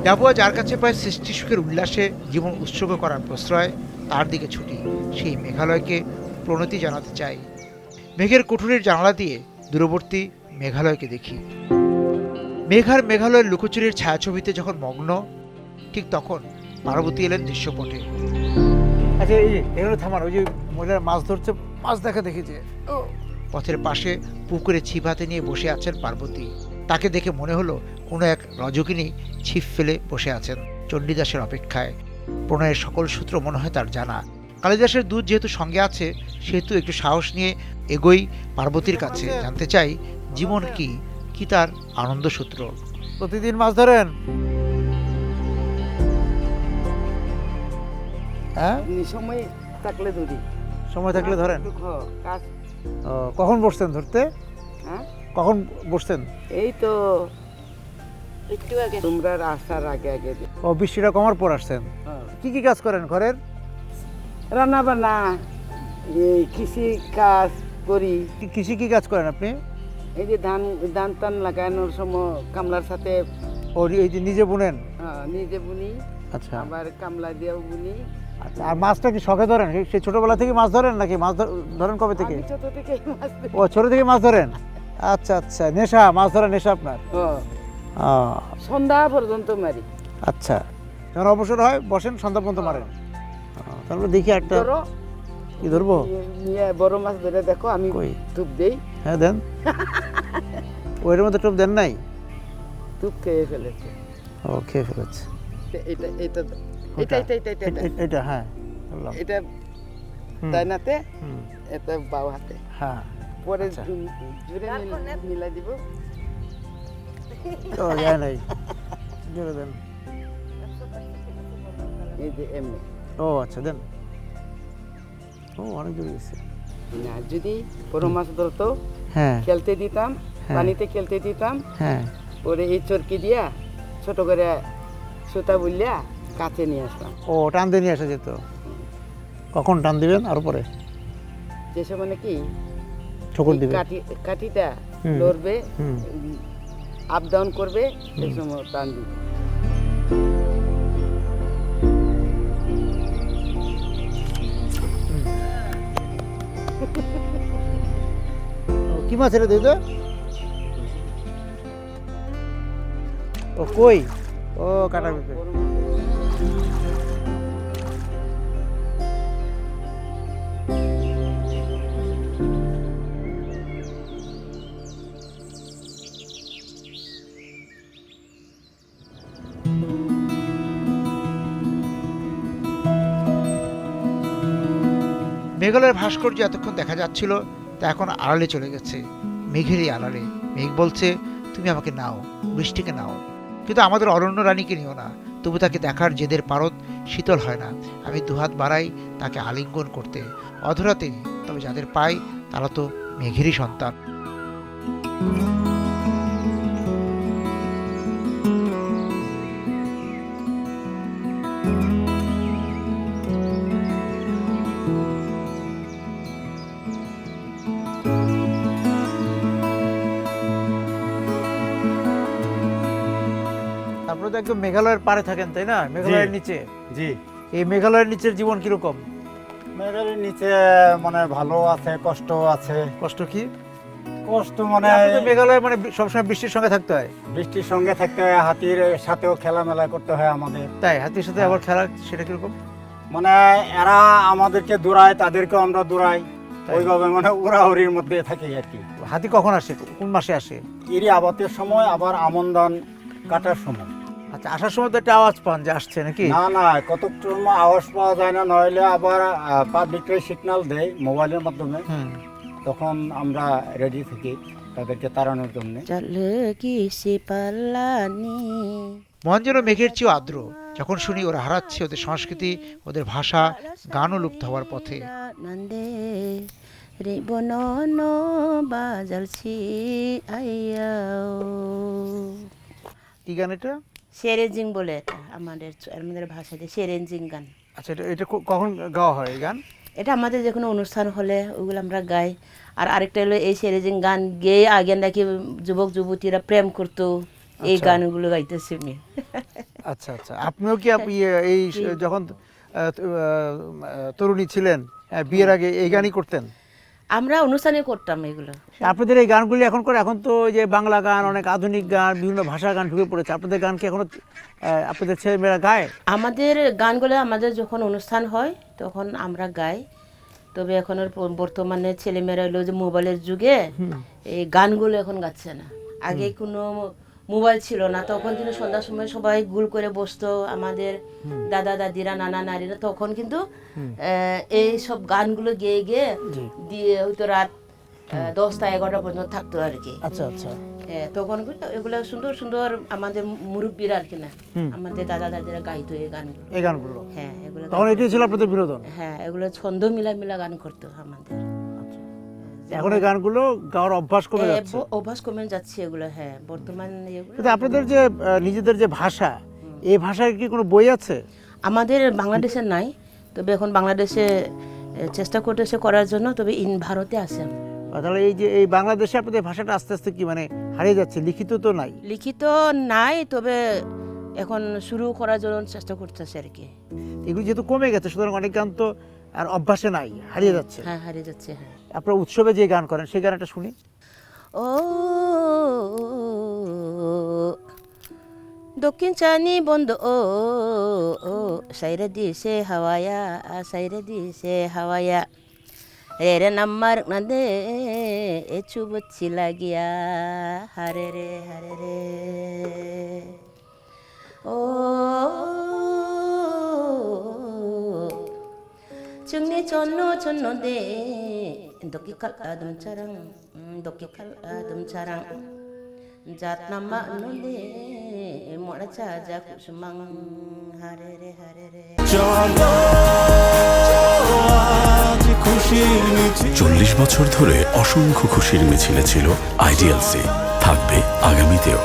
ডাবুয়া যার কাছে প্রায় সৃষ্টি সুখের উল্লাসে জীবন উৎসর্গ করার প্রশ্রয়, তার দিকে ছুটি সেই মেঘালয়কে প্রণতি জানাতে চাই। মেঘের কুঠুরির জানালা দিয়ে দূরবর্তী মেঘালয়কে দেখি। মেঘার মেঘালয়ের লুকোচুরির ছায়াছবিতে যখন মগ্ন, ঠিক তখন পার্বতী এলেন দৃশ্যপটে। আচ্ছা, এই এখানে থামান, ওই যে মহিলার মাছ ধরছে, মাছ দেখা দেখেছে। পথের পাশে পুকুরে ছিপ হাতে নিয়ে বসে আছেন পার্বতী। তাকে দেখে মনে হলো কোনো এক রজকিনী ছিপ ফেলে বসে আছেন চণ্ডীদাসের অপেক্ষায়। প্রণয়ের সকল সূত্র মনে হয় তার জানা। কালিদাসের দুধ যেহেতু সঙ্গে আছে, সেহেতু একটু সাহস নিয়ে এগোই পার্বতীর কাছে, জানতে চাই জীবন কি, কি তার আনন্দ সূত্র। প্রতিদিন মাছ ধরেন? হ্যাঁ, সময় থাকলে ধরি। সময় থাকলে ধরেন? কাজ। কখন বসছেন ধরতে? হ্যাঁ, কখন বসছেন? এই তো একটু আগে, তোমরা আসার আগে আগে। ও, বৃষ্টিটা কমার পর আসছেন। কি কি কাজ করেন ঘরের? রান্না বান্না, এই কৃষি কাজ করি। কৃষি কি কাজ করেন আপনি? এই যে ধান ধান টান লাগানোর সময় কামলার সাথে। ও, এই যে নিজে বুনেন? নিজে বুনি, আচ্ছা। আবার কামলা দিয়েও বুনি। আচ্ছা, আর মাছটা কি শখে ধরেন? সেই ছোটবেলা থেকে মাছ ধরেন নাকি মাছ ধরেন কবে থেকে? আমি ছোট থেকে মাছ ধরি। ও, ছোট থেকে মাছ ধরেন। আচ্ছা আচ্ছা, নেশা, মাছ ধরা নেশা আপনার? সন্ধ্যা পর্যন্ত মারি। আচ্ছা, যখন অবসর হয় বসেন, সন্ধ্যা পর্যন্ত মারেন। তারপরে দেখি একটা কি ধরবো। নিয়ে বড় মাছ ধরে দেখো, আমি টুপ দেই। হ্যাঁ, দেন। ওইটার মধ্যে টোপ দেন নাই? টুপ খেয়ে ফেলেছে। ও, খেয়ে ফেলেছে। এটা এটা এটা এটা এটা এটা এটা, হ্যাঁ এটা ডাইনাতে, এটা বাও হাতে। হ্যাঁ, পরে জুড়ে মিলাই দিব। ও, যায় নাই, জোরে দেন। এই যে এমনি। ও আচ্ছা, দেন। ও, অনেক জোরে গেছে। না, যদি বড় মাছ ধরতো, হ্যাঁ, খেলতে দিতাম, পানিতে খেলতে দিতাম। হ্যাঁ, পরে এই চরকি দিয়া ছোট করে সুতা বুলিয়া কাছে নিয়ে আসলাম। ও, টান দিয়ে নিয়ে আসা যেত। কখন টান দিবেন? আর পরে যে সময় নাকি ঠোকর দিবেন, কাঠিটা লড়বে, আপ ডাউন করবে, সেই সময় টান দিবে। কি মাছ ছেড়ে দিত? ও, কই? ও, কাটার ভিতরে। মেঘালয়ের ভাস্কর্য এতক্ষণ দেখা যাচ্ছিল, তা এখন আড়ালে চলে গেছে। মেঘেরই আড়ালে। মেঘ বলছে, তুমি আমাকে নাও, বৃষ্টিকে নাও, কিন্তু আমাদের অরণ্য রানীকে নিও না। তবু তাকে দেখার জেদের পারদ শীতল হয় না। আমি দুহাত বাড়াই তাকে আলিঙ্গন করতে, অধরাতে। তবে যাদের পাই তারা তো মেঘেরই সন্তান। তারপরে তো একদম মেঘালয়ের পাড়ে থাকেন, তাই না? মেঘালয়ের নিচে। জি। এই মেঘালয়ের নিচের জীবন কিরকম? মেঘালয়ের নিচে মানে ভালো আছে, কষ্ট আছে। কষ্ট কি? কষ্ট মানে মেঘালয় মানে সবসময় বৃষ্টির সঙ্গে থাকতে হয়। বৃষ্টির সঙ্গে থাকতে হয়, হাতির সাথেও খেলামেলা করতে হয় আমাদের। তাই হাতির সাথে আবার খেলা, সেটা কিরকম? মানে এরা আমাদেরকে দৌড়ায়, তাদেরকেও আমরা দৌড়াই, ওইভাবে মানে উড়াউড়ির মধ্যে থাকি আর কি। হাতি কখন আসে, কোন মাসে আসে? এরই আবাদের সময়, আবার আমন ধান কাটার সময়। আচ্ছা, আসার সময় তো একটা আওয়াজ পান যে আসছে নাকি? না না, কতক সময় আওয়াজ পাওয়া যায় না, নইলে আবার পাবলিকরাই সিগন্যাল দেয় মোবাইলের মাধ্যমে, তখন আমরা রেডি থাকি তাদেরকে তাড়ানোর জন্য। মন যেন মেঘের চেয়েও আর্দ্র যখন শুনি ওরা হারাচ্ছে ওদের সংস্কৃতি, ওদের ভাষা, গানও লুপ্ত হওয়ার পথে। কি গান এটা? সেরেঞ্জিং বলে, এটা আমাদের ভাষাতে সেরেঞ্জিং গান। আচ্ছা, এটা কখন গাওয়া হয় এই গান? এটা আমাদের যে কোনো অনুষ্ঠান হলে ওগুলো আমরা গাই। আর আরেকটা হলো এই সেরেঞ্জিং গান গেয়ে আগে নাকি যুবক যুবতীরা প্রেম করতো, এই গানগুলো গাইতেছি আমি। আচ্ছা আচ্ছা, আপনিও কি এই যখন তরুণী ছিলেন, বিয়ের আগে এই গানই করতেন? আমরা অনুষ্ঠানে করতাম এগুলো। আপনাদের এই গানগুলি এখন করে, এখন তো ওই যে বাংলা গান, অনেক আধুনিক গান, বিভিন্ন ভাষার গান ঢুকে পড়েছে, আপনাদের গান কি এখনো আপনাদের ছেলেমেয়েরা গায়? আমাদের গানগুলো আমাদের যখন অনুষ্ঠান হয় তখন আমরা গাই। তবে এখন বর্তমানে ছেলেমেয়েরা হলো যে মোবাইলের যুগে এই গানগুলো এখন গাচ্ছে না। আগে কোনো মোবাইল ছিল না, তখন কিন্তু সন্ধ্যার সময় সবাই গুল করে বসতো, আমাদের দাদা দাদিরা, নানা নারীরা, তখন কিন্তু এই সব গানগুলো গেয়ে গেয়ে দিয়ে হয়তো রাত 10টা 11টা পর্যন্ত থাকতো আর কি। আচ্ছা আচ্ছা, তখন এগুলো সুন্দর সুন্দর আমাদের মুরব্বীরা আর কি না, আমাদের দাদা দাদিরা গাইতো এই গানগুলো। এই গানগুলো, হ্যাঁ এগুলো তখন এটাই ছিল আপনাদের বিনোদন? হ্যাঁ, এগুলো ছন্দ মিলা মিলা গান করতো আমাদের। এখন এই গানগুলো গাওয়ার অভ্যাস কমে যাচ্ছে? অভ্যাস কমে যাচ্ছে এগুলো, হ্যাঁ বর্তমান এগুলো। কিন্তু আপনাদের যে নিজেদের যে ভাষা, এই ভাষার কি কোনো বই আছে? আমাদের বাংলাদেশে নাই, তবে এখন বাংলাদেশে চেষ্টা করতেছে করার জন্য, তবে ভারতে আছে। তাহলে এই যে এই বাংলাদেশে আপনাদের ভাষাটা আস্তে আস্তে কি মানে হারিয়ে যাচ্ছে? লিখিত তো নাই? লিখিত নাই, তবে এখন শুরু করার জন্য চেষ্টা করতেছে আর কি। এগুলো যেহেতু কমে গেছে, সুতরাং অনেক গান তো আর অভ্যাসে নাই, হারিয়ে যাচ্ছে। হ্যাঁ হারিয়ে যাচ্ছে, হ্যাঁ। আপনারা উৎসবে যে গান করেন সেই গানটা শুনি। ও দক্ষিণ চানি বন্ধ ও সাইরে দিছে হাওয়ায়া, সাইরে দিছে হাওয়ায়া, রে নাম্মার নদে এ চুবচ্ছি লাগিয়া, হারে রে ও চুংনি চন্ন চন্ন দে দকি কাল আদম চারাং, দকি কাল আদম চারাং, জাত নামা নদে মোড়া চাজা কুসুমাং, হারে রে 40 বছর ধরে অসংখ্য খুশির মিছিলে ছিল আইডিয়ালসি, থাকবে আগামীতেও।